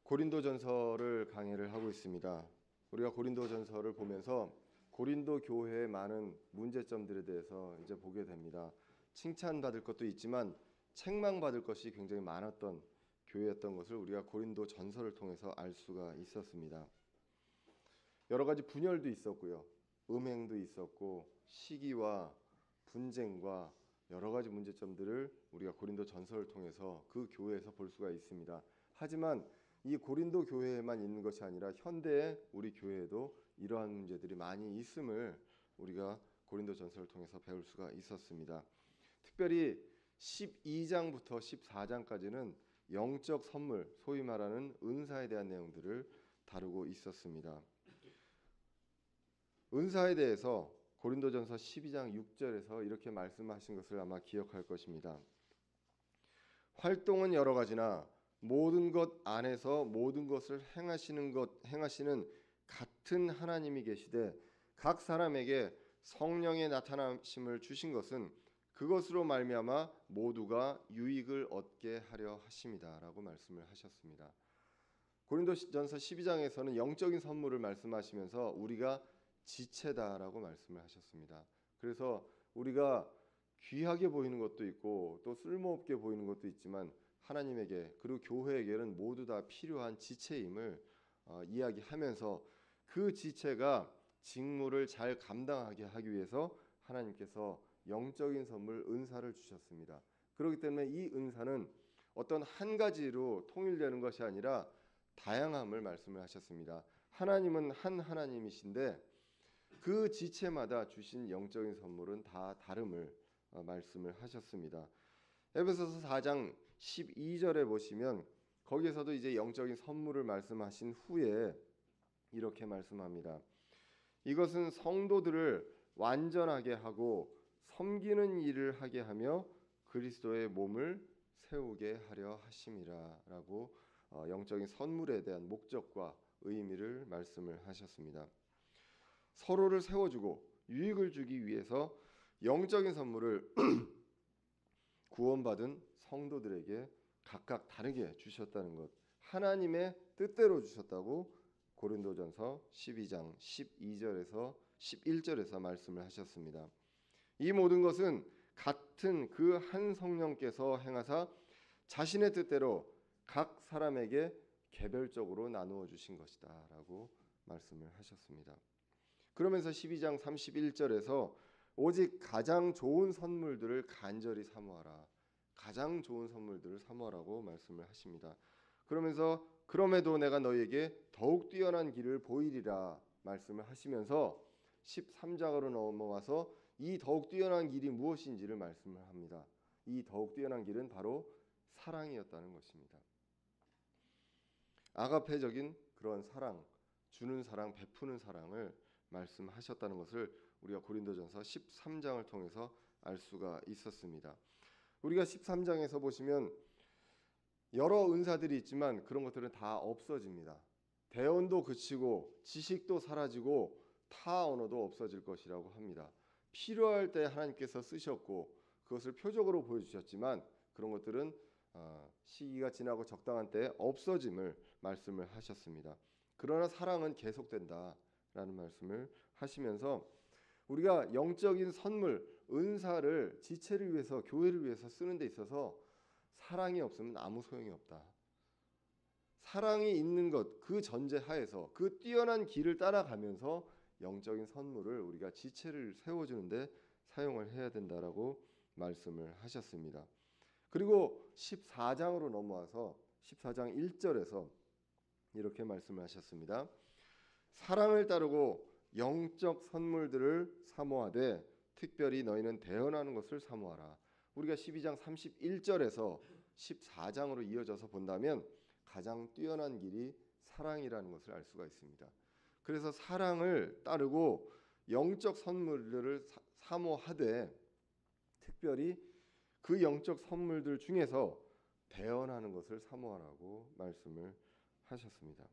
고린도전서를 강의를 하고 있습니다. 우리가 고린도전서를 보면서 고린도 교회의 많은 문제점들에 대해서 이제 보게 됩니다. 칭찬받을 것도 있지만 책망받을 것이 굉장히 많았던 교회였던 것을 우리가 고린도전서를 통해서 알 수가 있었습니다. 여러 가지 분열도 있었고요. 음행도 있었고 시기와 분쟁과 여러 가지 문제점들을 우리가 고린도전서를 통해서 그 교회에서 볼 수가 있습니다. 하지만 이 고린도 교회에만 있는 것이 아니라 현대의 우리 교회에도 이러한 문제들이 많이 있음을 우리가 고린도전서를 통해서 배울 수가 있었습니다. 특별히 12장부터 14장까지는 영적 선물, 소위 말하는 은사에 대한 내용들을 다루고 있었습니다. 은사에 대해서 고린도전서 12장 6절에서 이렇게 말씀하신 것을 아마 기억할 것입니다. 활동은 여러 가지나 모든 것 안에서 모든 것을 행하시는 같은 하나님이 계시되 각 사람에게 성령의 나타나심을 주신 것은 그것으로 말미암아 모두가 유익을 얻게 하려 하심이다라고 말씀을 하셨습니다. 고린도전서 12장에서는 영적인 선물을 말씀하시면서 우리가 지체다라고 말씀을 하셨습니다. 그래서 우리가 귀하게 보이는 것도 있고 또 쓸모없게 보이는 것도 있지만 하나님에게 그리고 교회에게는 모두 다 필요한 지체임을 이야기하면서 그 지체가 직무를 잘 감당하게 하기 위해서 하나님께서 영적인 선물 은사를 주셨습니다. 그렇기 때문에 이 은사는 어떤 한 가지로 통일되는 것이 아니라 다양함을 말씀을 하셨습니다. 하나님은 한 하나님이신데 그 지체마다 주신 영적인 선물은 다 다름을 말씀을 하셨습니다. 에베소서 4장 12절에 보시면 거기에서도 이제 영적인 선물을 말씀하신 후에 이렇게 말씀합니다. 이것은 성도들을 완전하게 하고 섬기는 일을 하게 하며 그리스도의 몸을 세우게 하려 하심이라라고 영적인 선물에 대한 목적과 의미를 말씀을 하셨습니다. 서로를 세워주고 유익을 주기 위해서 영적인 선물을 구원받은 성도들에게 각각 다르게 주셨다는 것, 하나님의 뜻대로 주셨다고 고린도전서 12장 12절에서 11절에서 말씀을 하셨습니다. 이 모든 것은 같은 그 한 성령께서 행하사 자신의 뜻대로 각 사람에게 개별적으로 나누어 주신 것이다 라고 말씀을 하셨습니다. 그러면서 12장 31절에서 오직 가장 좋은 선물들을 간절히 사모하라. 가장 좋은 선물들을 사모하라고 말씀을 하십니다. 그러면서 그럼에도 내가 너희에게 더욱 뛰어난 길을 보이리라 말씀을 하시면서 13장으로 넘어와서 이 더욱 뛰어난 길이 무엇인지를 말씀을 합니다. 이 더욱 뛰어난 길은 바로 사랑이었다는 것입니다. 아가페적인 그런 사랑, 주는 사랑, 베푸는 사랑을 말씀하셨다는 것을 우리가 고린도전서 13장을 통해서 알 수가 있었습니다. 우리가 13장에서 보시면 여러 은사들이 있지만 그런 것들은 다 없어집니다. 대언도 그치고 지식도 사라지고 타 언어도 없어질 것이라고 합니다. 필요할 때 하나님께서 쓰셨고 그것을 표적으로 보여주셨지만 그런 것들은 시기가 지나고 적당한 때에 없어짐을 말씀을 하셨습니다. 그러나 사랑은 계속된다라는 말씀을 하시면서 우리가 영적인 선물, 은사를 지체를 위해서 교회를 위해서 쓰는 데 있어서 사랑이 없으면 아무 소용이 없다. 사랑이 있는 것, 그 전제하에서 그 뛰어난 길을 따라가면서 영적인 선물을 우리가 지체를 세워주는데 사용을 해야 된다라고 말씀을 하셨습니다. 그리고 14장으로 넘어와서 14장 1절에서 이렇게 말씀을 하셨습니다. 사랑을 따르고 영적 선물들을 사모하되 특별히 너희는 대언하는 것을 사모하라. 우리가 12장 31절에서 14장으로 이어져서 본다면 가장 뛰어난 길이 사랑이라는 것을 알 수가 있습니다. 그래서 사랑을 따르고 영적 선물들을 사모하되 특별히 그 영적 선물들 중에서 대언하는 것을 사모하라고 말씀을 하셨습니다.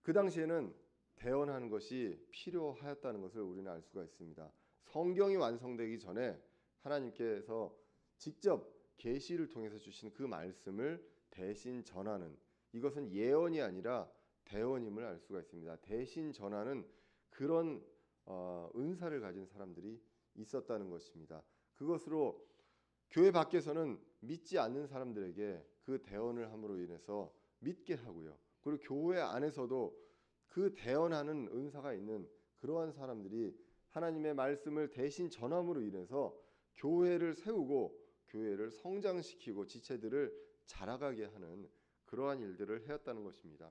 그 당시에는 대언하는 것이 필요하였다는 것을 우리는 알 수가 있습니다. 성경이 완성되기 전에 하나님께서 직접 계시를 통해서 주신 그 말씀을 대신 전하는, 이것은 예언이 아니라 대언임을 알 수가 있습니다. 대신 전하는 그런 은사를 가진 사람들이 있었다는 것입니다. 그것으로 교회 밖에서는 믿지 않는 사람들에게 그 대언을 함으로 인해서 믿게 하고요. 그리고 교회 안에서도 그 대언하는 은사가 있는 그러한 사람들이 하나님의 말씀을 대신 전함으로 인해서 교회를 세우고 교회를 성장시키고 지체들을 자라가게 하는 그러한 일들을 해왔다는 것입니다.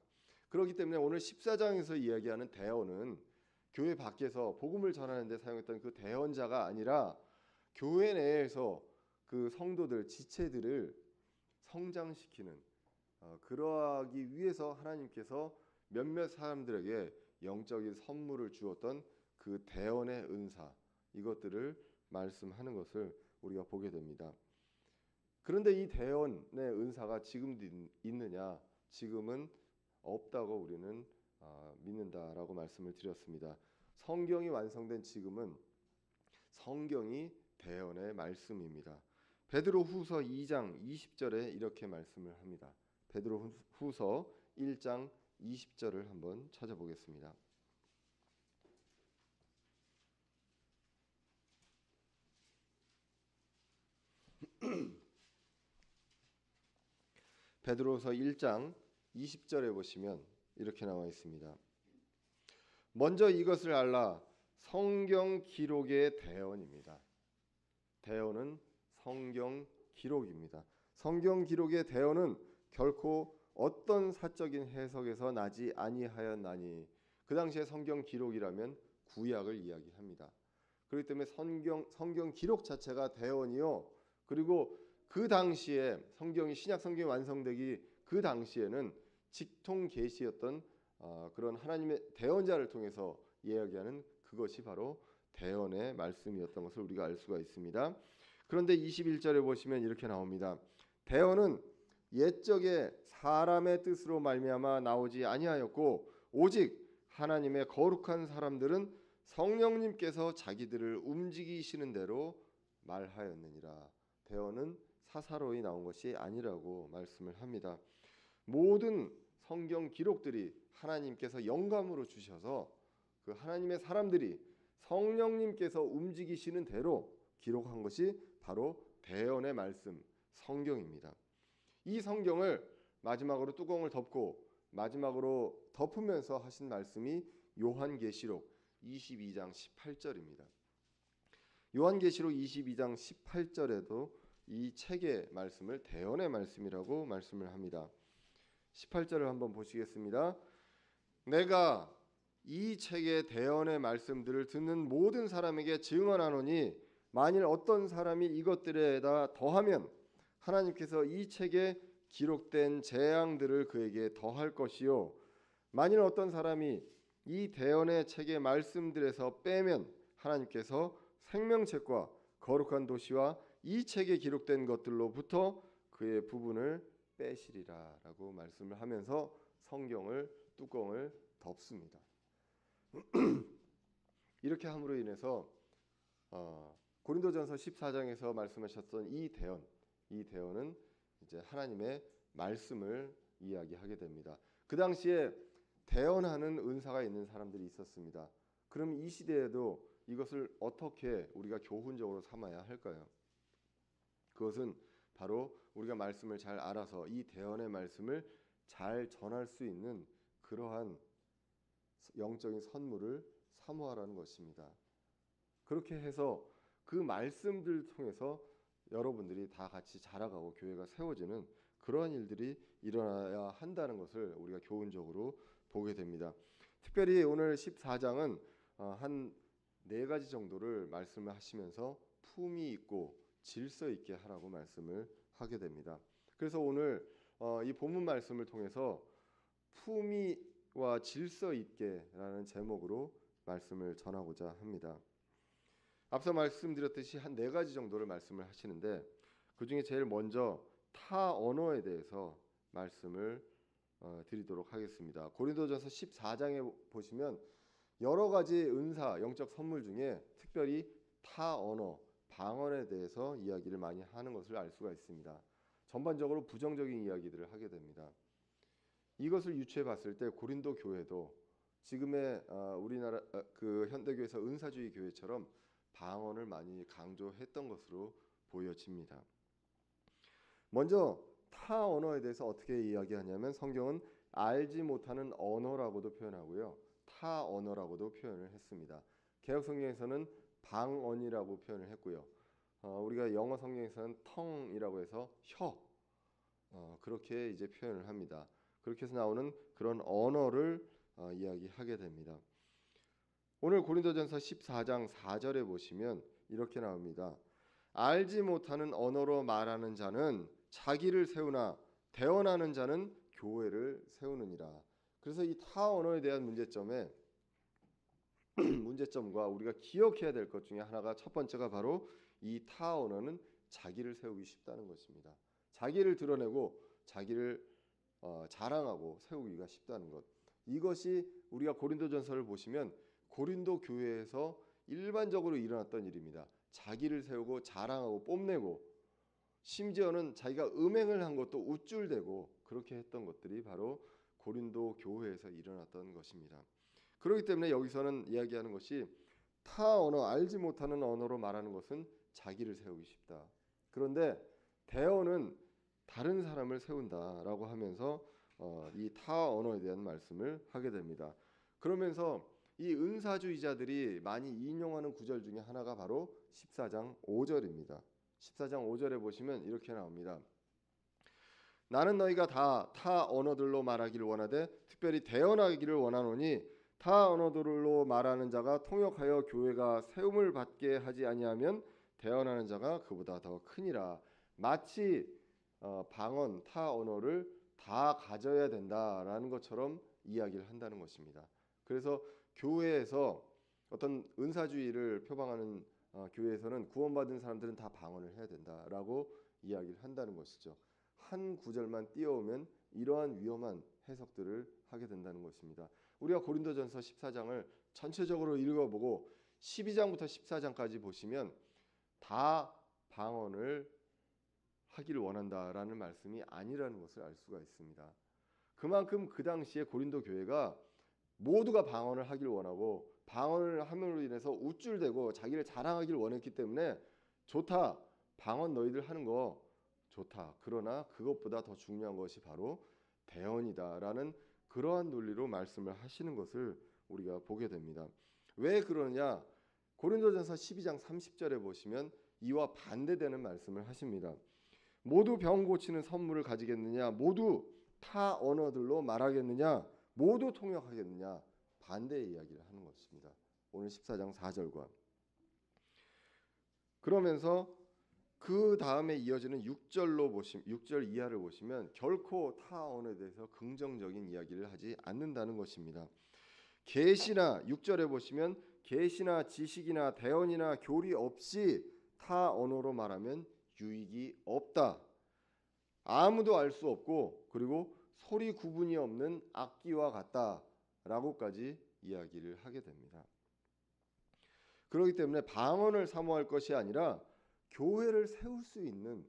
그렇기 때문에 오늘 14장에서 이야기하는 대언은 교회 밖에서 복음을 전하는 데 사용했던 그 대언자가 아니라 교회 내에서 그 성도들, 지체들을 성장시키는, 그러하기 위해서 하나님께서 몇몇 사람들에게 영적인 선물을 주었던 그 대언의 은사, 이것들을 말씀하는 것을 우리가 보게 됩니다. 그런데 이 대언의 은사가 지금도 있느냐? 지금은 없다고 우리는 믿는다라고 말씀을 드렸습니다. 성경이 완성된 지금은 성경이 대언의 말씀입니다. 베드로후서 2장 20절에 이렇게 말씀을 합니다. 베드로후서 1장 20절을 한번 찾아보겠습니다. 베드로후서 1장 20절에 보시면 이렇게 나와 있습니다. 먼저 이것을 알라, 성경 기록의 대언입니다. 대언은 성경 기록입니다. 성경 기록의 대언은 결코 어떤 사적인 해석에서 나지 아니하였나니, 그 당시에 성경 기록이라면 구약을 이야기합니다. 그렇기 때문에 성경 기록 자체가 대언이요, 그리고 그 당시에 성경이 신약 성경이 완성되기 그 당시에는 직통 계시였던 그런 하나님의 대언자를 통해서 이야기하는 그것이 바로 대언의 말씀이었던 것을 우리가 알 수가 있습니다. 그런데 21절에 보시면 이렇게 나옵니다. 대언은 옛적에 사람의 뜻으로 말미암아 나오지 아니하였고 오직 하나님의 거룩한 사람들은 성령님께서 자기들을 움직이시는 대로 말하였느니라. 대언은 사사로이 나온 것이 아니라고 말씀을 합니다. 모든 성경 기록들이 하나님께서 영감으로 주셔서 그 하나님의 사람들이 성령님께서 움직이시는 대로 기록한 것이 바로 대언의 말씀, 성경입니다. 이 성경을 마지막으로 뚜껑을 덮고 마지막으로 덮으면서 하신 말씀이 요한계시록 22장 18절입니다. 요한계시록 22장 18절에도 이 책의 말씀을 대언의 말씀이라고 말씀을 합니다. 18절을 한번 보시겠습니다. 내가 이 책의 대언의 말씀들을 듣는 모든 사람에게 증언하노니 만일 어떤 사람이 이것들에다 더하면 하나님께서 이 책에 기록된 재앙들을 그에게 더할 것이요 만일 어떤 사람이 이 대언의 책의 말씀들에서 빼면 하나님께서 생명책과 거룩한 도시와 이 책에 기록된 것들로부터 그의 부분을 빼시리라 라고 말씀을 하면서 성경을 뚜껑을 덮습니다. 이렇게 함으로 인해서 고린도전서 14장에서 말씀하셨던 이 대언은 이제 하나님의 말씀을 이야기하게 됩니다. 그 당시에 대언하는 은사가 있는 사람들이 있었습니다. 그럼 이 시대에도 이것을 어떻게 우리가 교훈적으로 삼아야 할까요? 그것은 바로 우리가 말씀을 잘 알아서 이 대언의 말씀을 잘 전할 수 있는 그러한 영적인 선물을 사모하라는 것입니다. 그렇게 해서 그 말씀들 통해서 여러분들이 다 같이 자라가고 교회가 세워지는 그러한 일들이 일어나야 한다는 것을 우리가 교훈적으로 보게 됩니다. 특별히 오늘 14장은 한 4가지 정도를 말씀을 하시면서 품위 있고 질서 있게 하라고 말씀을 하게 됩니다. 그래서 오늘 이 본문 말씀을 통해서 품위와 질서 있게라는 제목으로 말씀을 전하고자 합니다. 앞서 말씀드렸듯이 한 4가지 정도를 말씀을 하시는데 그 중에 제일 먼저 타 언어에 대해서 말씀을 드리도록 하겠습니다. 고린도전서 14장에 보시면 여러 가지 은사, 영적 선물 중에 특별히 타 언어, 방언에 대해서 이야기를 많이 하는 것을 알 수가 있습니다. 전반적으로 부정적인 이야기들을 하게 됩니다. 이것을 유추해 봤을 때 고린도 교회도 지금의 우리나라 그 현대교회에서 은사주의 교회처럼 방언을 많이 강조했던 것으로 보여집니다. 먼저 타 언어에 대해서 어떻게 이야기하냐면 성경은 알지 못하는 언어라고도 표현하고요, 타 언어라고도 표현을 했습니다. 개역 성경에서는 방언이라고 표현을 했고요, 우리가 영어 성경에서는 tongue이라고 해서 혀, 그렇게 이제 표현을 합니다. 그렇게 해서 나오는 그런 언어를 이야기하게 됩니다. 오늘 고린도전서 14장 4절에 보시면 이렇게 나옵니다. 알지 못하는 언어로 말하는 자는 자기를 세우나 대언하는 자는 교회를 세우느니라. 그래서 이 타 언어에 대한 문제점과 우리가 기억해야 될 것 중에 하나가, 첫 번째가 바로 이 타 언어는 자기를 세우기 쉽다는 것입니다. 자기를 드러내고 자기를 자랑하고 세우기가 쉽다는 것. 이것이 우리가 고린도전서를 보시면 고린도 교회에서 일반적으로 일어났던 일입니다. 자기를 세우고 자랑하고 뽐내고, 심지어는 자기가 음행을 한 것도 우쭐대고 그렇게 했던 것들이 바로 고린도 교회에서 일어났던 것입니다. 그렇기 때문에 여기서는 이야기하는 것이 타 언어, 알지 못하는 언어로 말하는 것은 자기를 세우기 쉽다. 그런데 대언은 다른 사람을 세운다라고 하면서 이 타 언어에 대한 말씀을 하게 됩니다. 그러면서 이 은사주의자들이 많이 인용하는 구절 중에 하나가 바로 14장 5절입니다. 14장 5절에 보시면 이렇게 나옵니다. 나는 너희가 다 타 언어들로 말하기를 원하되 특별히 대언하기를 원하노니 타 언어들로 말하는 자가 통역하여 교회가 세움을 받게 하지 아니하면 대언하는 자가 그보다 더 크니라. 마치 방언, 타 언어를 다 가져야 된다라는 것처럼 이야기를 한다는 것입니다. 그래서 교회에서 어떤 은사주의를 표방하는 교회에서는 구원받은 사람들은 다 방언을 해야 된다라고 이야기를 한다는 것이죠. 한 구절만 띄워오면 이러한 위험한 해석들을 하게 된다는 것입니다. 우리가 고린도전서 14장을 전체적으로 읽어보고 12장부터 14장까지 보시면 다 방언을 하기를 원한다라는 말씀이 아니라는 것을 알 수가 있습니다. 그만큼 그 당시에 고린도 교회가 모두가 방언을 하기를 원하고 방언을 함으로 인해서 우쭐대고 자기를 자랑하기를 원했기 때문에 좋다, 방언 너희들 하는 거 좋다, 그러나 그것보다 더 중요한 것이 바로 대언이다라는 그러한 논리로 말씀을 하시는 것을 우리가 보게 됩니다. 왜 그러냐? 고린도전서 12장 30절에 보시면 이와 반대되는 말씀을 하십니다. 모두 병 고치는 선물을 가지겠느냐? 모두 타 언어들로 말하겠느냐? 모두 통역하겠느냐? 반대의 이야기를 하는 것입니다. 오늘 14장 4절과 그러면서 그 다음에 이어지는 6절 이하를 보시면 결코 타 언어에 대해서 긍정적인 이야기를 하지 않는다는 것입니다. 계시나 6절에 보시면 계시나 지식이나 대언이나 교리 없이 타 언어로 말하면 유익이 없다. 아무도 알 수 없고 그리고 소리 구분이 없는 악기와 같다라고까지 이야기를 하게 됩니다. 그렇기 때문에 방언을 사모할 것이 아니라 교회를 세울 수 있는,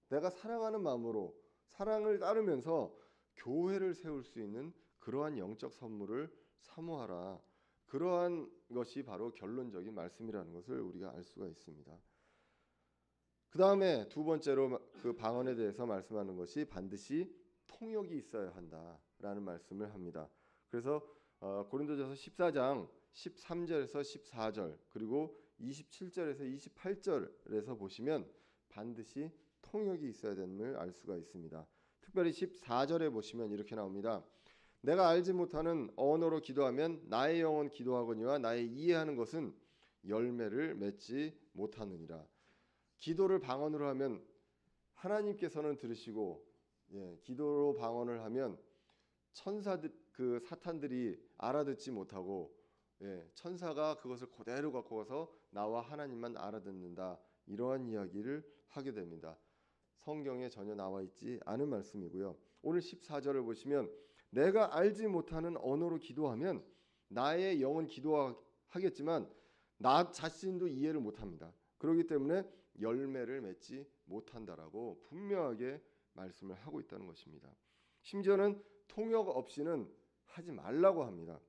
내가 사랑하는 마음으로 사랑을 따르면서 교회를 세울 수 있는 그러한 영적 선물을 사모하라. 그러한 것이 바로 결론적인 말씀이라는 것을 우리가 알 수가 있습니다. 그 다음에 두 번째로 그 방언에 대해서 말씀하는 것이 반드시 통역이 있어야 한다라는 말씀을 합니다. 그래서 고린도전서 14장 13절에서 14절 그리고 27절에서 28절에서 보시면 반드시 통역이 있어야 됨을 알 수가 있습니다. 특별히 14절에 보시면 이렇게 나옵니다. 내가 알지 못하는 언어로 기도하면 나의 영은 기도하거니와 나의 이해하는 것은 열매를 맺지 못하느니라. 기도를 방언으로 하면 하나님께서는 들으시고, 기도로 방언을 하면 천사들, 그 사탄들이 알아듣지 못하고, 천사가 그것을 그대로 갖고 가서 나와 하나님만 알아듣는다, 이러한 이야기를 하게 됩니다. 성경에 전혀 나와 있지 않은 말씀이고요. 오늘 14절을 보시면 내가 알지 못하는 언어로 기도하면 나의 영은 기도하겠지만 나 자신도 이해를 못합니다. 그렇기 때문에 열매를 맺지 못한다라고 분명하게 말씀을 하고 있다는 것입니다. 심지어는 통역 없이는 하지 말라고 합니다.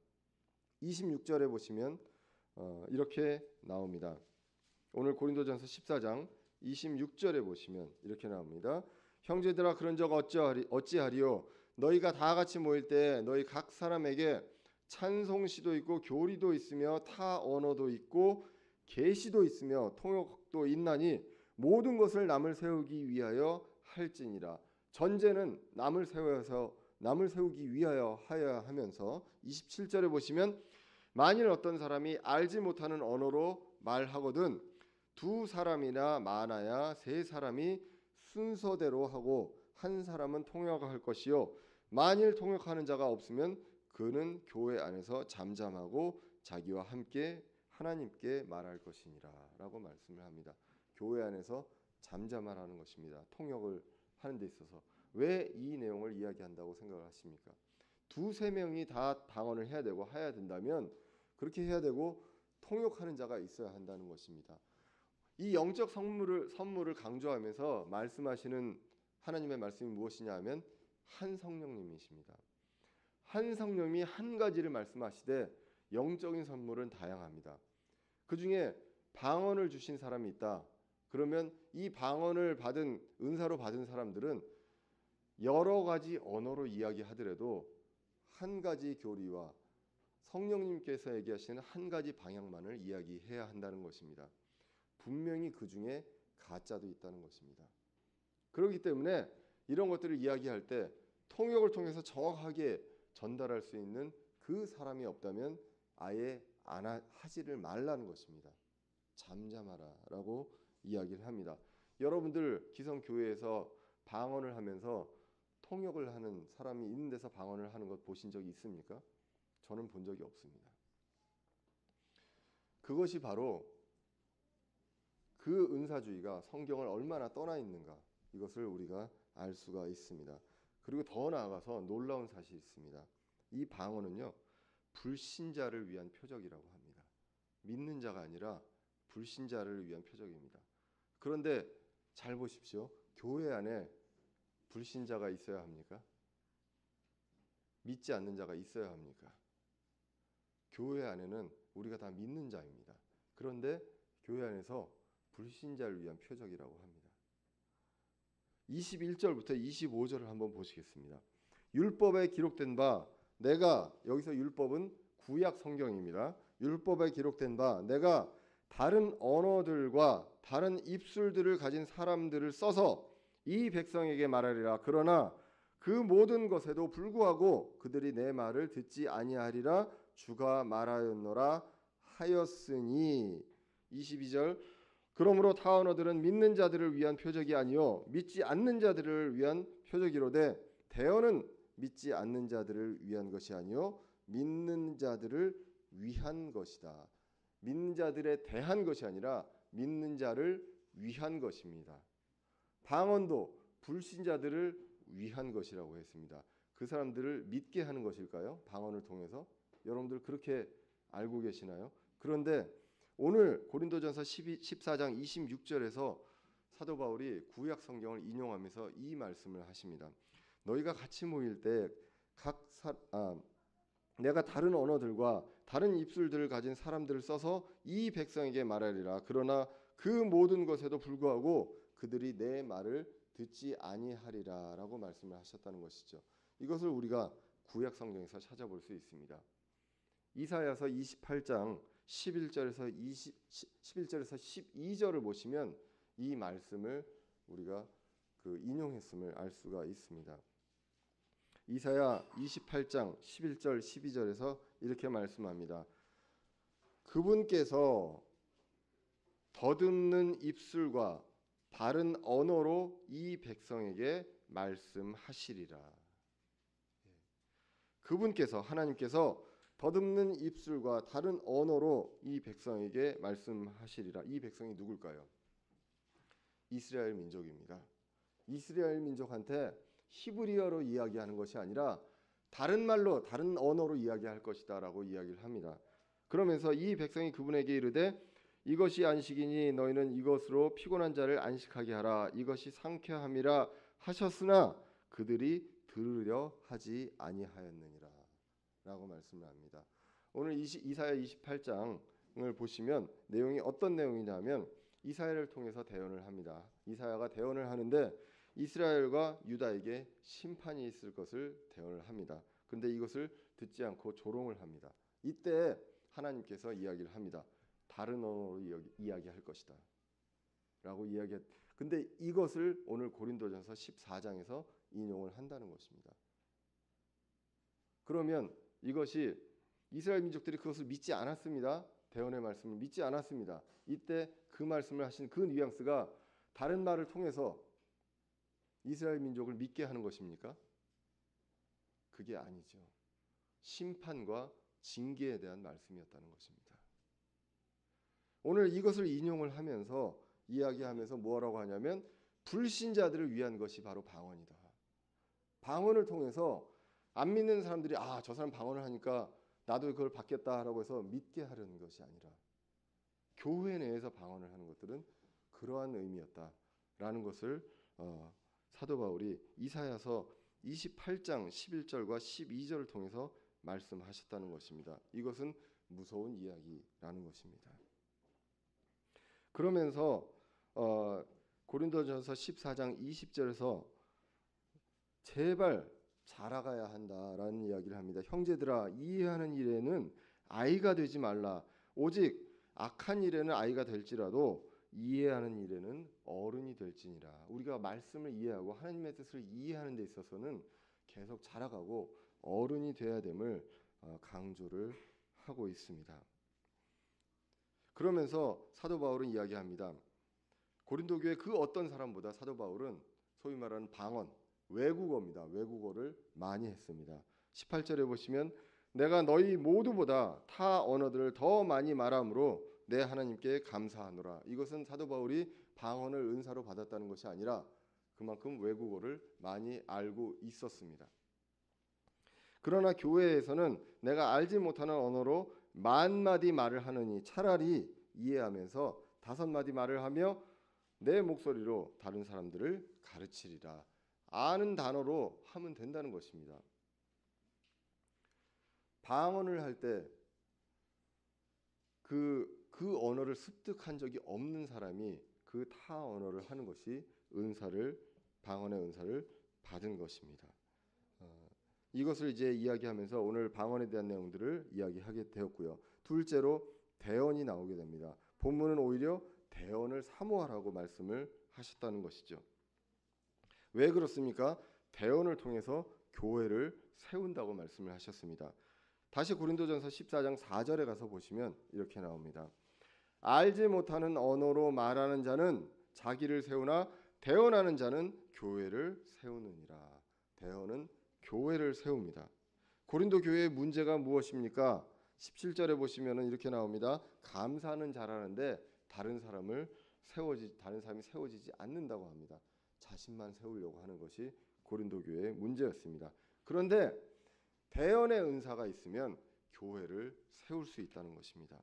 26절에 보시면 이렇게 나옵니다. 오늘 고린도전서 14장 26절에 보시면 이렇게 나옵니다. 형제들아 그런 적 어찌하리요? 너희가 다 같이 모일 때 너희 각 사람에게 찬송시도 있고 교리도 있으며 타 언어도 있고 계시도 있으며 통역도 있나니 모든 것을 남을 세우기 위하여 할지니라. 전제는 남을 세우기 위하여 하여야 하면서 27절에 보시면 만일 어떤 사람이 알지 못하는 언어로 말하거든 두 사람이나 많아야 세 사람이 순서대로 하고 한 사람은 통역할 것이요 만일 통역하는 자가 없으면 그는 교회 안에서 잠잠하고 자기와 함께 하나님께 말할 것이니라 라고 말씀을 합니다. 교회 안에서 잠잠하라는 것입니다. 통역을 하는 데 있어서. 왜 이 내용을 이야기한다고 생각을 하십니까? 두세 명이 다 방언을 해야 되고 해야 된다면 그렇게 해야 되고 통역하는 자가 있어야 한다는 것입니다. 이 영적 선물을 강조하면서 말씀하시는 하나님의 말씀이 무엇이냐 하면 한 성령님이십니다. 한 성령이 한 가지를 말씀하시되 영적인 선물은 다양합니다. 그 중에 방언을 주신 사람이 있다. 그러면 이 방언을 받은 은사로 받은 사람들은 여러 가지 언어로 이야기하더라도 한 가지 교리와 성령님께서 얘기하시는 한 가지 방향만을 이야기해야 한다는 것입니다. 분명히 그 중에 가짜도 있다는 것입니다. 그렇기 때문에 이런 것들을 이야기할 때 통역을 통해서 정확하게 전달할 수 있는 그 사람이 없다면 아예 하지를 말라는 것입니다. 잠잠하라라고 이야기를 합니다. 여러분들 기성교회에서 방언을 하면서 통역을 하는 사람이 있는 데서 방언을 하는 것 보신 적이 있습니까? 저는 본 적이 없습니다. 그것이 바로 그 은사주의가 성경을 얼마나 떠나 있는가 이것을 우리가 알 수가 있습니다. 그리고 더 나아가서 놀라운 사실이 있습니다. 이 방언은요 불신자를 위한 표적이라고 합니다. 믿는 자가 아니라 불신자를 위한 표적입니다. 그런데 잘 보십시오. 교회 안에 불신자가 있어야 합니까? 믿지 않는 자가 있어야 합니까? 교회 안에는 우리가 다 믿는 자입니다. 그런데 교회 안에서 불신자를 위한 표적이라고 합니다. 21절부터 25절을 한번 보시겠습니다. 율법에 기록된 바 내가 여기서 율법은 구약 성경입니다. 율법에 기록된 바 내가 다른 언어들과 다른 입술들을 가진 사람들을 써서 이 백성에게 말하리라. 그러나 그 모든 것에도 불구하고 그들이 내 말을 듣지 아니하리라. 주가 말하였노라 하였으니 22절 그러므로 타 언어들은 믿는 자들을 위한 표적이 아니요 믿지 않는 자들을 위한 표적이로되 대언은 믿지 않는 자들을 위한 것이 아니요 믿는 자들을 위한 것이다. 믿는 자들에 대한 것이 아니라 믿는 자를 위한 것입니다. 방언도 불신자들을 위한 것이라고 했습니다. 그 사람들을 믿게 하는 것일까요? 방언을 통해서? 여러분들 그렇게 알고 계시나요? 그런데 오늘 고린도전서 14장 26절에서 사도 바울이 구약 성경을 인용하면서 이 말씀을 하십니다. 너희가 같이 모일 때 내가 다른 언어들과 다른 입술들을 가진 사람들을 써서 이 백성에게 말하리라. 그러나 그 모든 것에도 불구하고 그들이 내 말을 듣지 아니하리라 라고 말씀을 하셨다는 것이죠. 이것을 우리가 구약 성경에서 찾아볼 수 있습니다. 이사야서 28장 11절에서 12절을 보시면 이 말씀을 우리가 인용했음을 알 수가 있습니다. 이사야 28장 11절 12절에서 이렇게 말씀합니다. 그분께서 더듬는 입술과 다른 언어로 이 백성에게 말씀하시리라. 그분께서 하나님께서 더듬는 입술과 다른 언어로 이 백성에게 말씀하시리라. 이 백성이 누굴까요? 이스라엘 민족입니다. 이스라엘 민족한테 히브리어로 이야기하는 것이 아니라 다른 말로 다른 언어로 이야기할 것이다라고 이야기를 합니다. 그러면서 이 백성이 그분에게 이르되 이것이 안식이니 너희는 이것으로 피곤한 자를 안식하게 하라. 이것이 상쾌함이라 하셨으나 그들이 들으려 하지 아니하였느니라 라고 말씀을 합니다. 오늘 이사야 28장을 보시면 내용이 어떤 내용이냐면 이사야를 통해서 대언을 합니다. 이사야가 대언을 하는데 이스라엘과 유다에게 심판이 있을 것을 대언을 합니다. 그런데 이것을 듣지 않고 조롱을 합니다. 이때 하나님께서 이야기를 합니다. 다른 언어로 이야기할 것이다 라고 이야기했. 근데 이것을 오늘 고린도전서 14장에서 인용을 한다는 것입니다. 그러면 이것이 이스라엘 민족들이 그것을 믿지 않았습니다. 대언의 말씀을 믿지 않았습니다. 이때 그 말씀을 하신 그 뉘앙스가 다른 말을 통해서 이스라엘 민족을 믿게 하는 것입니까? 그게 아니죠. 심판과 징계에 대한 말씀이었다는 것입니다. 오늘 이것을 인용을 하면서 이야기하면서 뭐라고 하냐면 불신자들을 위한 것이 바로 방언이다. 방언을 통해서 안 믿는 사람들이 저 사람 방언을 하니까 나도 그걸 받겠다라고 해서 믿게 하려는 것이 아니라 교회 내에서 방언을 하는 것들은 그러한 의미였다라는 것을 사도 바울이 이사야서 28장 11절과 12절을 통해서 말씀하셨다는 것입니다. 이것은 무서운 이야기라는 것입니다. 그러면서 고린도전서 14장 20절에서 제발 자라가야 한다라는 이야기를 합니다. 형제들아 이해하는 일에는 아이가 되지 말라. 오직 악한 일에는 아이가 될지라도 이해하는 일에는 어른이 될지니라. 우리가 말씀을 이해하고 하나님의 뜻을 이해하는 데 있어서는 계속 자라가고 어른이 돼야 됨을 강조를 하고 있습니다. 그러면서 사도 바울은 이야기합니다. 고린도 교회 그 어떤 사람보다 사도 바울은 소위 말하는 방언, 외국어입니다. 외국어를 많이 했습니다. 18절에 보시면 내가 너희 모두보다 타 언어들을 더 많이 말함으로 내 하나님께 감사하노라. 이것은 사도 바울이 방언을 은사로 받았다는 것이 아니라 그만큼 외국어를 많이 알고 있었습니다. 그러나 교회에서는 내가 알지 못하는 언어로 10,000마디 말을 하느니 차라리 이해하면서 5마디 말을 하며 내 목소리로 다른 사람들을 가르치리라. 아는 단어로 하면 된다는 것입니다. 방언을 할 때 그 언어를 습득한 적이 없는 사람이 그 타 언어를 하는 것이 방언의 은사를 받은 것입니다. 이것을 이제 이야기하면서 오늘 방언에 대한 내용들을 이야기하게 되었고요. 둘째로 대언이 나오게 됩니다. 본문은 오히려 대언을 사모하라고 말씀을 하셨다는 것이죠. 왜 그렇습니까? 대언을 통해서 교회를 세운다고 말씀을 하셨습니다. 다시 고린도전서 14장 4절에 가서 보시면 이렇게 나옵니다. 알지 못하는 언어로 말하는 자는 자기를 세우나 대언하는 자는 교회를 세우느니라. 대언은 교회를 세웁니다. 고린도 교회의 문제가 무엇입니까? 17절에 보시면은 이렇게 나옵니다. 감사는 잘하는데 다른 사람이 세워지지 않는다고 합니다. 자신만 세우려고 하는 것이 고린도 교회의 문제였습니다. 그런데 대언의 은사가 있으면 교회를 세울 수 있다는 것입니다.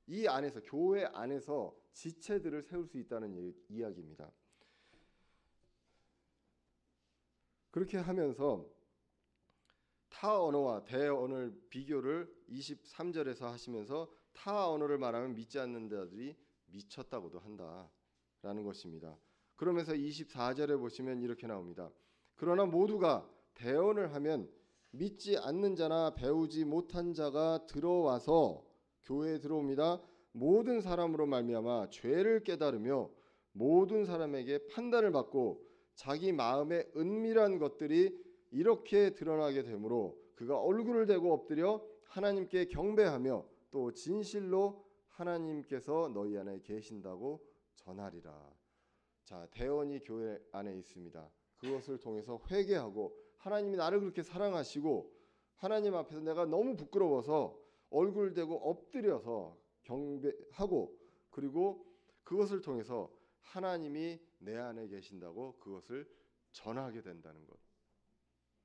이 안에서 교회 안에서 지체들을 세울 수 있다는 이야기입니다. 그렇게 하면서 타 언어와 대언을 비교를 23절에서 하시면서 타 언어를 말하면 믿지 않는 자들이 미쳤다고도 한다라는 것입니다. 그러면서 24절에 보시면 이렇게 나옵니다. 그러나 모두가 대언을 하면 믿지 않는 자나 배우지 못한 자가 들어와서 교회에 들어옵니다. 모든 사람으로 말미암아 죄를 깨달으며 모든 사람에게 판단을 받고 자기 마음의 은밀한 것들이 이렇게 드러나게 되므로 그가 얼굴을 대고 엎드려 하나님께 경배하며 또 진실로 하나님께서 너희 안에 계신다고 전하리라. 자, 대언이 교회 안에 있습니다. 그것을 통해서 회개하고 하나님이 나를 그렇게 사랑하시고 하나님 앞에서 내가 너무 부끄러워서 얼굴 대고 엎드려서 경배하고 그리고 그것을 통해서 하나님이 내 안에 계신다고 그것을 전하게 된다는 것.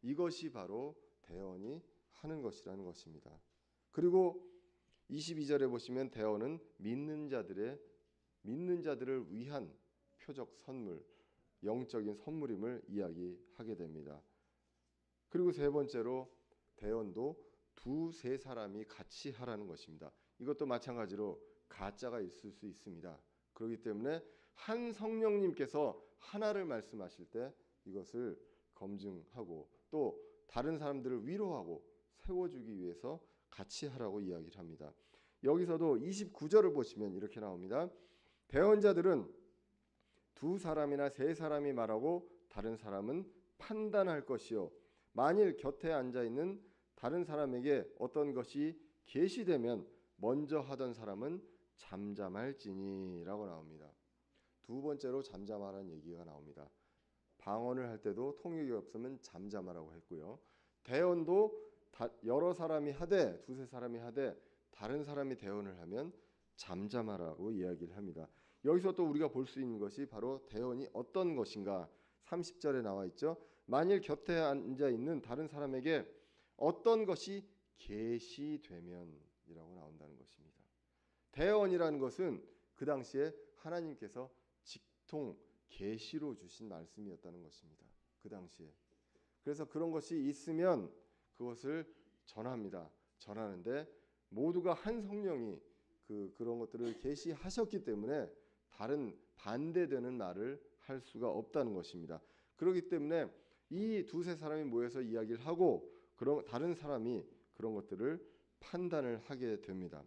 이것이 바로 대언이 하는 것이라는 것입니다. 그리고 22절에 보시면 대언은 믿는 자들을 위한 표적 선물, 영적인 선물임을 이야기하게 됩니다. 그리고 세 번째로 대언도 두세 사람이 같이 하라는 것입니다. 이것도 마찬가지로 가짜가 있을 수 있습니다. 그렇기 때문에 한 성령님께서 하나를 말씀하실 때 이것을 검증하고 또 다른 사람들을 위로하고 세워주기 위해서 같이 하라고 이야기를 합니다. 여기서도 29절을 보시면 이렇게 나옵니다. 대언자들은 두 사람이나 세 사람이 말하고 다른 사람은 판단할 것이요 만일 곁에 앉아 있는 다른 사람에게 어떤 것이 계시되면 먼저 하던 사람은 잠잠할지니라고 나옵니다. 두 번째로 잠잠하라는 얘기가 나옵니다. 방언을 할 때도 통역이 없으면 잠잠하라고 했고요. 대언도 여러 사람이 하되 두세 사람이 하되 다른 사람이 대언을 하면 잠잠하라고 이야기를 합니다. 여기서 또 우리가 볼 수 있는 것이 바로 대언이 어떤 것인가. 30절에 나와 있죠. 만일 곁에 앉아 있는 다른 사람에게 어떤 것이 계시되면이라고 나온다는 것입니다. 대언이라는 것은 그 당시에 하나님께서 직통 계시로 주신 말씀이었다는 것입니다. 그 당시에. 그래서 그런 것이 있으면 그것을 전합니다. 전하는데 모두가 한 성령이 그런 것들을 계시하셨기 때문에 다른 반대되는 말을 할 수가 없다는 것입니다. 그렇기 때문에 이 두세 사람이 모여서 이야기를 하고 그런 다른 사람이 그런 것들을 판단을 하게 됩니다.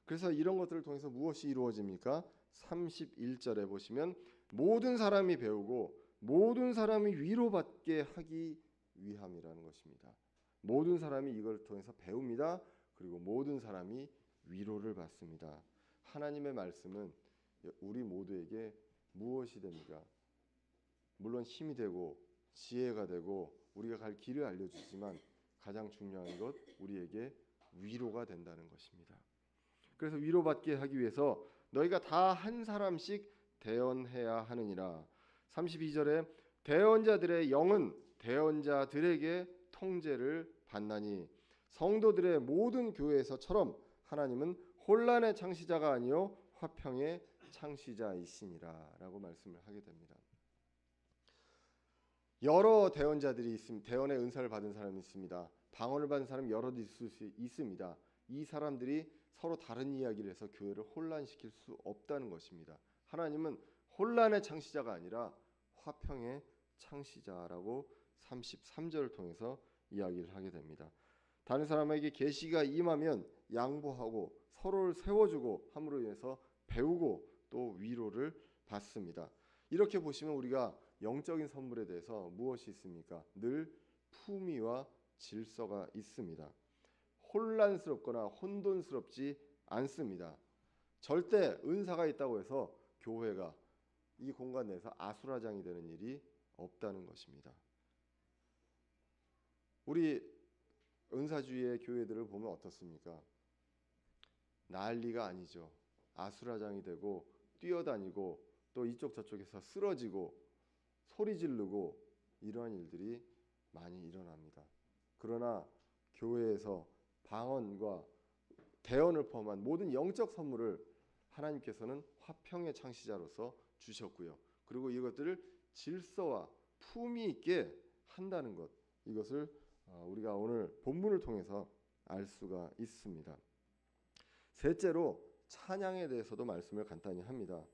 그래서 이런 것들을 통해서 무엇이 이루어집니까? 31절에 보시면 모든 사람이 배우고 모든 사람이 위로받게 하기 위함이라는 것입니다. 모든 사람이 이걸 통해서 배웁니다. 그리고 모든 사람이 위로를 받습니다. 하나님의 말씀은 우리 모두에게 무엇이 됩니까? 물론 힘이 되고 지혜가 되고 우리가 갈 길을 알려주지만 가장 중요한 것 우리에게 위로가 된다는 것입니다. 그래서 위로받게 하기 위해서 너희가 다 한 사람씩 대언해야 하느니라. 32절에 대언자들의 영은 대언자들에게 통제를 받나니 성도들의 모든 교회에서처럼 하나님은 혼란의 창시자가 아니요 화평의 창시자이시니라 라고 말씀을 하게 됩니다. 여러 대언자들이 있습니다. 대언의 은사를 받은 사람이 있습니다. 방언을 받은 사람이 여러 있을 수 있습니다. 이 사람들이 서로 다른 이야기를 해서 교회를 혼란시킬 수 없다는 것입니다. 하나님은 혼란의 창시자가 아니라 화평의 창시자라고 33절을 통해서 이야기를 하게 됩니다. 다른 사람에게 계시가 임하면 양보하고 서로를 세워주고 함으로 인해서 배우고 또 위로를 받습니다. 이렇게 보시면 우리가 영적인 선물에 대해서 무엇이 있습니까? 늘 품위와 질서가 있습니다. 혼란스럽거나 혼돈스럽지 않습니다. 절대 은사가 있다고 해서 교회가 이 공간 내에서 아수라장이 되는 일이 없다는 것입니다. 우리 은사주의의 교회들을 보면 어떻습니까? 난리가 아니죠. 아수라장이 되고 뛰어다니고 또 이쪽 저쪽에서 쓰러지고 소리 지르고 이러한 일들이 많이 일어납니다. 그러나 교회에서 방언과 대언을 포함한 모든 영적 선물을 하나님께서는 화평의 창시자로서 주셨고요. 그리고 이것들을 질서와 품위 있게 한다는 것, 이것을 우리가 오늘 본문을 통해서 알 수가 있습니다. 셋째로 찬양에 대해서도 말씀을 간단히 합니다.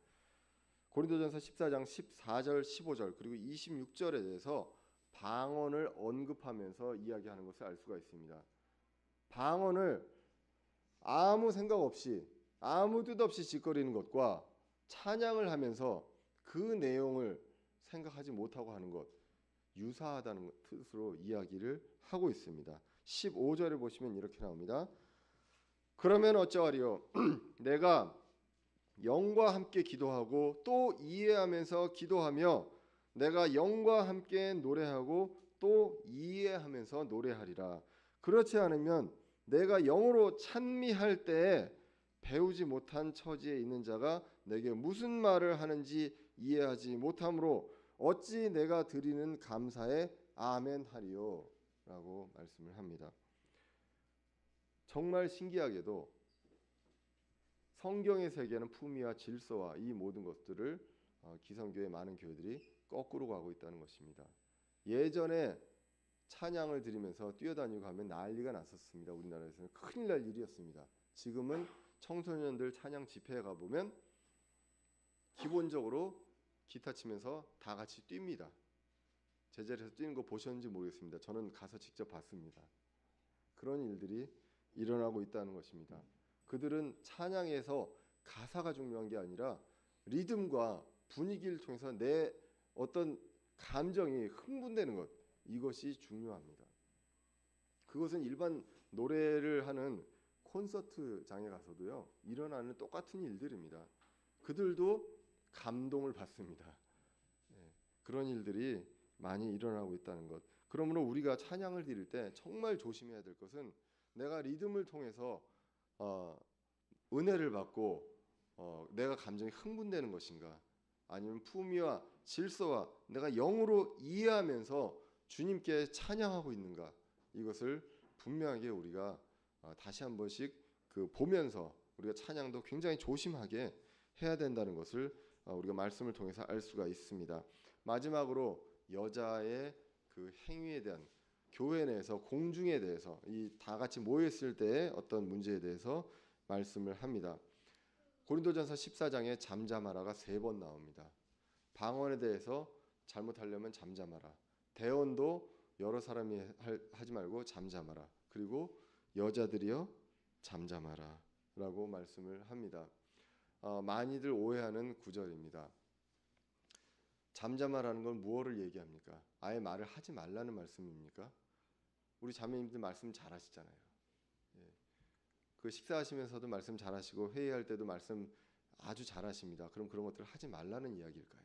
고린도전서 14장 14절 15절 그리고 26절에 대해서 방언을 언급하면서 이야기하는 것을 알 수가 있습니다. 방언을 아무 생각 없이 아무 뜻 없이 짓거리는 것과 찬양을 하면서 그 내용을 생각하지 못하고 하는 것 유사하다는 뜻으로 이야기를 하고 있습니다. 15절을 보시면 이렇게 나옵니다. 그러면 어쩌하리요? 내가 영과 함께 기도하고 또 이해하면서 기도하며 내가 영과 함께 노래하고 또 이해하면서 노래하리라. 그렇지 않으면 내가 영으로 찬미할 때에 배우지 못한 처지에 있는 자가 내게 무슨 말을 하는지 이해하지 못하므로 어찌 내가 드리는 감사에 아멘 하리요 라고 말씀을 합니다. 정말 신기하게도 성경의 세계는 품위와 질서와 이 모든 것들을 기성교회 많은 교회들이 거꾸로 가고 있다는 것입니다. 예전에 찬양을 드리면서 뛰어다니고 하면 난리가 났었습니다. 우리나라에서는 큰일 날 일이었습니다. 지금은 청소년들 찬양 집회에 가보면 기본적으로 기타 치면서 다 같이 뜁니다. 제자리에서 뛰는 거 보셨는지 모르겠습니다. 저는 가서 직접 봤습니다. 그런 일들이 일어나고 있다는 것입니다. 그들은 찬양에서 가사가 중요한 게 아니라 리듬과 분위기를 통해서 내 어떤 감정이 흥분되는 것, 이것이 중요합니다. 그것은 일반 노래를 하는 콘서트장에 가서도요 일어나는 똑같은 일들입니다. 그들도 감동을 받습니다. 그런 일들이 많이 일어나고 있다는 것. 그러므로 우리가 찬양을 드릴 때 정말 조심해야 될 것은 내가 리듬을 통해서 은혜를 받고 내가 감정이 흥분되는 것인가, 아니면 품위와 질서와 내가 영으로 이해하면서 주님께 찬양하고 있는가, 이것을 분명하게 우리가 다시 한 번씩 보면서 우리가 찬양도 굉장히 조심하게 해야 된다는 것을 우리가 말씀을 통해서 알 수가 있습니다. 마지막으로 여자의 그 행위에 대한, 교회 내에서 공중에 대해서 이 다 같이 모여 있을 때의 어떤 문제에 대해서 말씀을 합니다. 고린도전서 14장에 잠잠하라가 3번 나옵니다. 방언에 대해서 잘못하려면 잠잠하라. 대언도 여러 사람이 하지 말고 잠잠하라. 그리고 여자들이여 잠잠하라 라고 말씀을 합니다. 많이들 오해하는 구절입니다. 잠잠하라는 건 무엇을 얘기합니까? 아예 말을 하지 말라는 말씀입니까? 우리 자매님들 말씀 잘하시잖아요. 그 식사하시면서도 말씀 잘하시고 회의할 때도 말씀 아주 잘하십니다. 그럼 그런 것들을 하지 말라는 이야기일까요?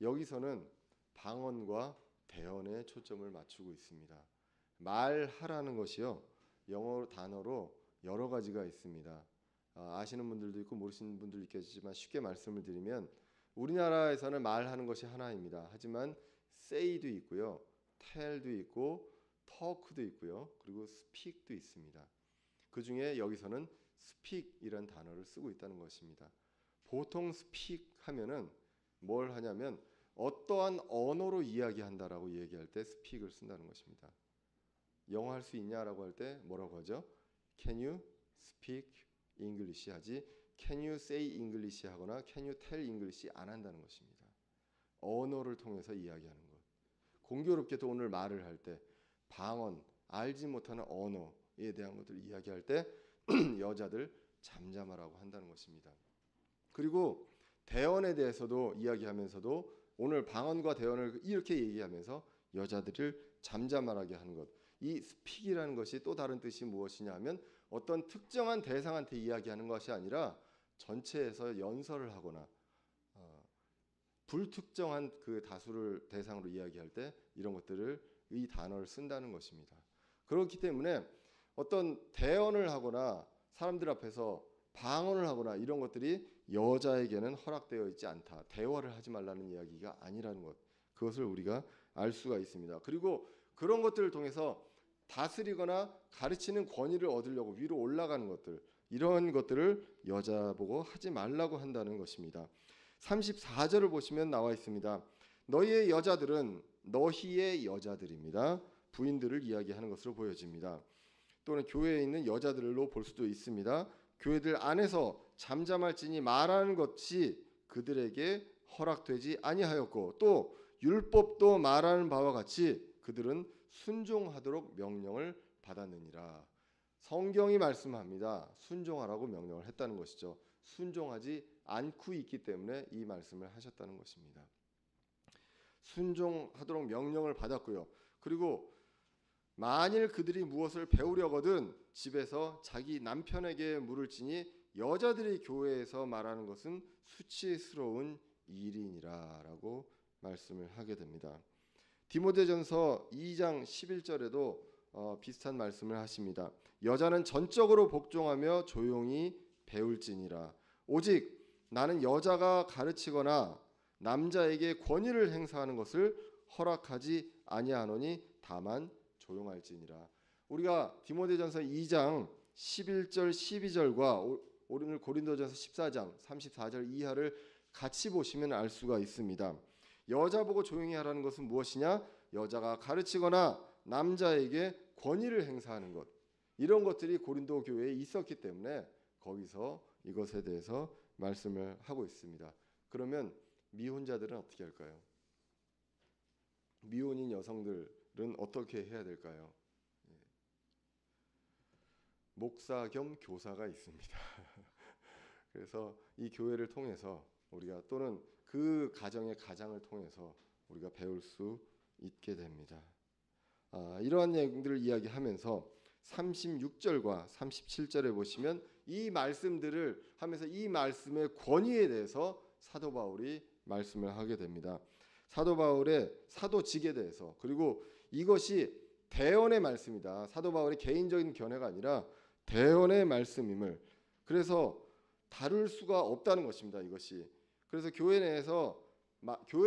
여기서는 방언과 대언에 초점을 맞추고 있습니다. 말하라는 것이요, 영어 단어로 여러 가지가 있습니다. 아시는 분들도 있고 모르시는 분들도 있겠지만 쉽게 말씀을 드리면 우리나라에서는 말하는 것이 하나입니다. 하지만 say도 있고요, tell도 있고 talk도 있고요, 그리고 speak도 있습니다. 그 중에 여기서는 speak이라는 단어를 쓰고 있다는 것입니다. 보통 speak 하면은 뭘 하냐면 어떠한 언어로 이야기한다라고 얘기할 때 speak을 쓴다는 것입니다. 영어 할 수 있냐라고 할 때 뭐라고 하죠? Can you speak English 하지 Can you say English 하거나 Can you tell English 안 한다는 것입니다. 언어를 통해서 이야기하는 것. 공교롭게도 오늘 말을 할 때 방언, 알지 못하는 언어에 대한 것들을 이야기할 때 여자들 잠잠하라고 한다는 것입니다. 그리고 대언에 대해서도 이야기하면서도 오늘 방언과 대언을 이렇게 얘기하면서 여자들을 잠잠하게 하는 것. 이 스픽이라는 것이 또 다른 뜻이 무엇이냐 하면 어떤 특정한 대상한테 이야기하는 것이 아니라 전체에서 연설을 하거나 불특정한 그 다수를 대상으로 이야기할 때 이런 것들을 이 단어를 쓴다는 것입니다. 그렇기 때문에 어떤 대언을 하거나 사람들 앞에서 방언을 하거나 이런 것들이 여자에게는 허락되어 있지 않다. 대화를 하지 말라는 이야기가 아니라는 것. 그것을 우리가 알 수가 있습니다. 그리고 그런 것들을 통해서 다스리거나 가르치는 권위를 얻으려고 위로 올라가는 것들, 이런 것들을 여자보고 하지 말라고 한다는 것입니다. 34절을 보시면 나와 있습니다. 너희의 여자들은 너희의 여자들입니다. 부인들을 이야기하는 것으로 보여집니다. 또는 교회에 있는 여자들로 볼 수도 있습니다. 교회들 안에서 잠잠할지니 말하는 것이 그들에게 허락되지 아니하였고 또 율법도 말하는 바와 같이 그들은 순종하도록 명령을 받았느니라. 성경이 말씀합니다. 순종하라고 명령을 했다는 것이죠. 순종하지 않고 있기 때문에 이 말씀을 하셨다는 것입니다. 순종하도록 명령을 받았고요. 그리고 만일 그들이 무엇을 배우려거든 집에서 자기 남편에게 물을지니 여자들이 교회에서 말하는 것은 수치스러운 일이니라라고 말씀을 하게 됩니다. 디모데전서 2장 11절에도 비슷한 말씀을 하십니다. 여자는 전적으로 복종하며 조용히 배울지니라. 오직 나는 여자가 가르치거나 남자에게 권위를 행사하는 것을 허락하지 아니하노니 다만 조용할지니라. 우리가 디모데전서 2장 11절 12절과 오늘 고린도전서 14장 34절 이하를 같이 보시면 알 수가 있습니다. 여자 보고 조용히 하라는 것은 무엇이냐? 여자가 가르치거나 남자에게 권위를 행사하는 것, 이런 것들이 고린도 교회에 있었기 때문에 거기서 이것에 대해서 말씀을 하고 있습니다. 그러면 미혼자들은 어떻게 할까요? 미혼인 여성들은 어떻게 해야 될까요? 목사 겸 교사가 있습니다. 그래서 이 교회를 통해서 우리가 또는 그 가정의 가장을 통해서 우리가 배울 수 있게 됩니다. 이러한 내용들을 이야기하면서 36절과 37절에 보시면 이 말씀들을 하면서 이 말씀의 권위에 대해서 사도 바울이 말씀을 하게 됩니다. 사도 바울의 사도직에 대해서, 그리고 이것이 대언의 말씀이다. 사도 바울의 개인적인 견해가 아니라 대언의 말씀임을, 그래서 다룰 수가 없다는 것입니다. 이것이. 그래서 교회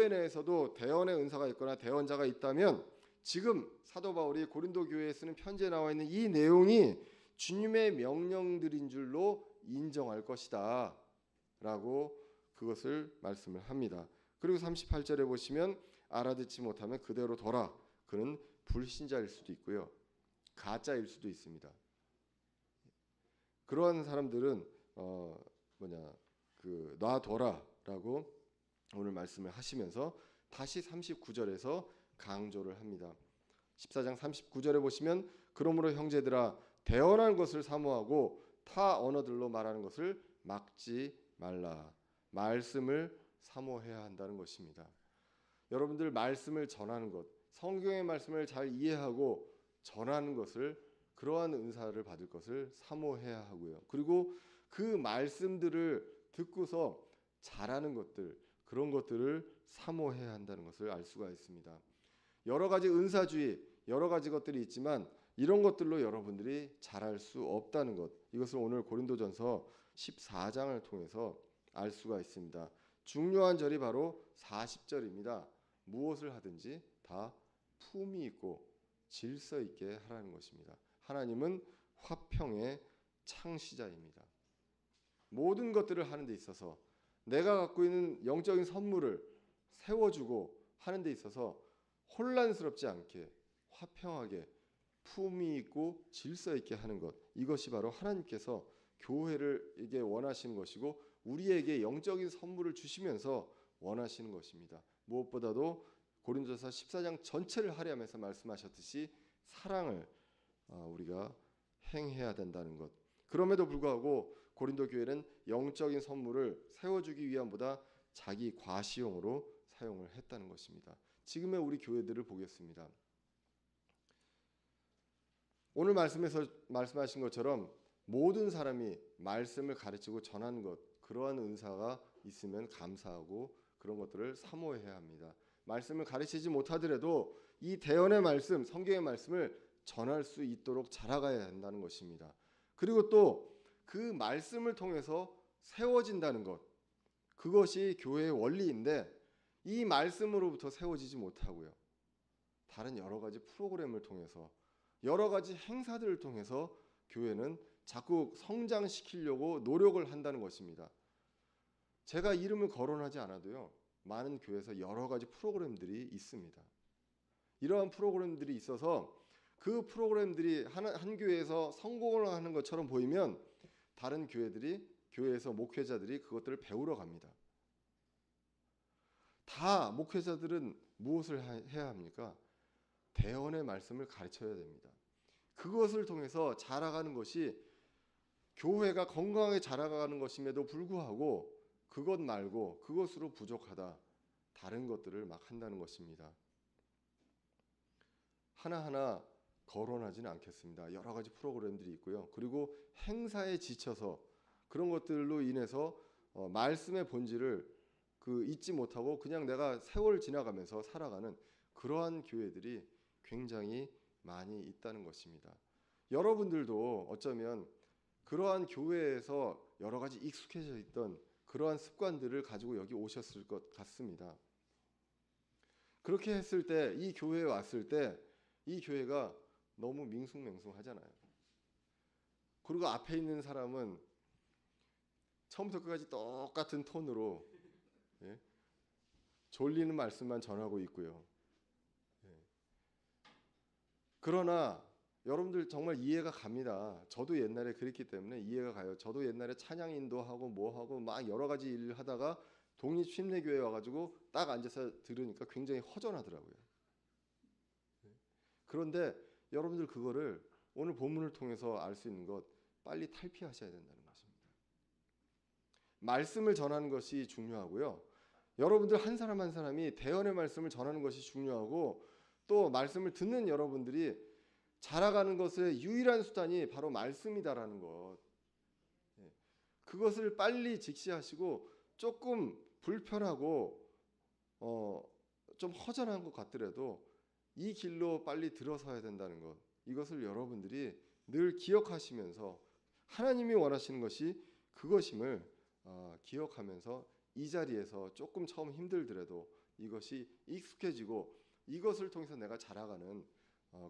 내에서도 대언의 은사가 있거나 대언자가 있다면 지금 사도 바울이 고린도 교회에 쓰는 편지에 나와 있는 이 내용이 주님의 명령들인 줄로 인정할 것이다 라고 그것을 말씀을 합니다. 그리고 38절에 보시면 알아듣지 못하면 그대로 둬라. 그는 불신자일 수도 있고요, 가짜일 수도 있습니다. 그러한 사람들은 놔둬라라고 오늘 말씀을 하시면서 다시 39절에서 강조를 합니다. 14장 39절에 보시면 그러므로 형제들아 대언한 것을 사모하고 타 언어들로 말하는 것을 막지 말라. 말씀을 사모해야 한다는 것입니다. 여러분들 말씀을 전하는 것, 성경의 말씀을 잘 이해하고 전하는 것을, 그러한 은사를 받을 것을 사모해야 하고요. 그리고 그 말씀들을 듣고서 잘하는 것들, 그런 것들을 사모해야 한다는 것을 알 수가 있습니다. 여러 가지 은사주의, 여러 가지 것들이 있지만 이런 것들로 여러분들이 잘할 수 없다는 것, 이것을 오늘 고린도전서 14장을 통해서 알 수가 있습니다. 중요한 절이 바로 40절입니다. 무엇을 하든지 다 품위 있고 질서 있게 하라는 것입니다. 하나님은 화평의 창시자입니다. 모든 것들을 하는 데 있어서 내가 갖고 있는 영적인 선물을 세워주고 하는 데 있어서 혼란스럽지 않게 화평하게 품위 있고 질서 있게 하는 것, 이것이 바로 하나님께서 교회를 이게 원하시는 것이고 우리에게 영적인 선물을 주시면서 원하시는 것입니다. 무엇보다도 고린도서 14장 전체를 하려면서 말씀하셨듯이 사랑을 우리가 행해야 된다는 것. 그럼에도 불구하고 고린도 교회는 영적인 선물을 세워주기 위함보다 자기 과시용으로 사용을 했다는 것입니다. 지금의 우리 교회들을 보겠습니다. 오늘 말씀에서 말씀하신 것처럼 모든 사람이 말씀을 가르치고 전하는 것, 그러한 은사가 있으면 감사하고 그런 것들을 사모해야 합니다. 말씀을 가르치지 못하더라도 이 대언의 말씀, 성경의 말씀을 전할 수 있도록 자라가야 한다는 것입니다. 그리고 또 그 말씀을 통해서 세워진다는 것, 그것이 교회의 원리인데 이 말씀으로부터 세워지지 못하고요, 다른 여러 가지 프로그램을 통해서, 여러 가지 행사들을 통해서 교회는 자꾸 성장시키려고 노력을 한다는 것입니다. 제가 이름을 거론하지 않아도요, 많은 교회에서 여러 가지 프로그램들이 있습니다. 이러한 프로그램들이 있어서 그 프로그램들이 한 교회에서 성공을 하는 것처럼 보이면 다른 교회에서 목회자들이 그것들을 배우러 갑니다. 다 목회자들은 무엇을 해야 합니까? 대언의 말씀을 가르쳐야 됩니다. 그것을 통해서 자라가는 것이 교회가 건강하게 자라가는 것임에도 불구하고 그것 말고 그것으로 부족하다, 다른 것들을 막 한다는 것입니다. 하나하나 거론하지는 않겠습니다. 여러 가지 프로그램들이 있고요. 그리고 행사에 지쳐서 그런 것들로 인해서 말씀의 본질을 잊지 못하고 그냥 내가 세월 지나가면서 살아가는 그러한 교회들이 굉장히 많이 있다는 것입니다. 여러분들도 어쩌면 그러한 교회에서 여러 가지 익숙해져 있던 그러한 습관들을 가지고 여기 오셨을 것 같습니다. 그렇게 했을 때, 이 교회에 왔을 때 이 교회가 너무 밍숭맹숭하잖아요. 그리고 앞에 있는 사람은 처음부터 끝까지 똑같은 톤으로 예? 졸리는 말씀만 전하고 있고요. 예. 그러나 여러분들 정말 이해가 갑니다. 저도 옛날에 그랬기 때문에 이해가 가요. 저도 옛날에 찬양 인도하고 뭐하고 막 여러 가지 일을 하다가 독립침례교회에 와가지고 딱 앉아서 들으니까 굉장히 허전하더라고요. 그런데 여러분들 그거를 오늘 본문을 통해서 알 수 있는 것 빨리 탈피하셔야 된다는 것입니다. 말씀을 전하는 것이 중요하고요. 여러분들 한 사람 한 사람이 대언의 말씀을 전하는 것이 중요하고 또 말씀을 듣는 여러분들이 자라가는 것의 유일한 수단이 바로 말씀이다라는 것. 그것을 빨리 직시하시고 조금 불편하고 좀 허전한 것 같더라도 이 길로 빨리 들어서야 된다는 것. 이것을 여러분들이 늘 기억하시면서 하나님이 원하시는 것이 그것임을 기억하면서 이 자리에서 조금 처음 힘들더라도 이것이 익숙해지고 이것을 통해서 내가 자라가는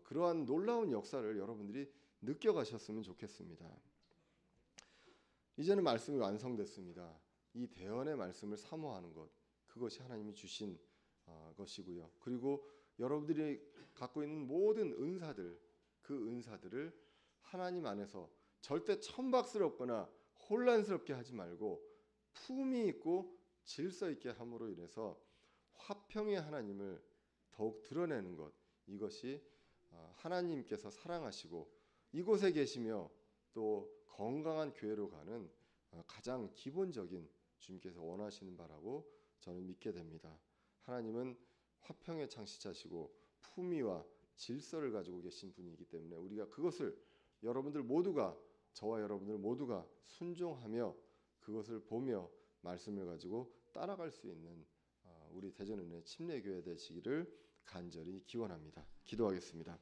그러한 놀라운 역사를 여러분들이 느껴가셨으면 좋겠습니다. 이제는 말씀이 완성됐습니다. 이 대언의 말씀을 사모하는 것, 그것이 하나님이 주신 것이고요. 그리고 여러분들이 갖고 있는 모든 은사들, 그 은사들을 하나님 안에서 절대 천박스럽거나 혼란스럽게 하지 말고 품위 있고 질서 있게 함으로 인해서 화평의 하나님을 더욱 드러내는 것, 이것이 하나님께서 사랑하시고 이곳에 계시며 또 건강한 교회로 가는 가장 기본적인 주님께서 원하시는 바라고 저는 믿게 됩니다. 하나님은 화평의 창시자시고 품위와 질서를 가지고 계신 분이기 때문에 우리가 그것을 여러분들 모두가 저와 여러분들 모두가 순종하며 그것을 보며 말씀을 가지고 따라갈 수 있는 우리 대전은혜 침례교회 되시기를 간절히 기원합니다. 기도하겠습니다.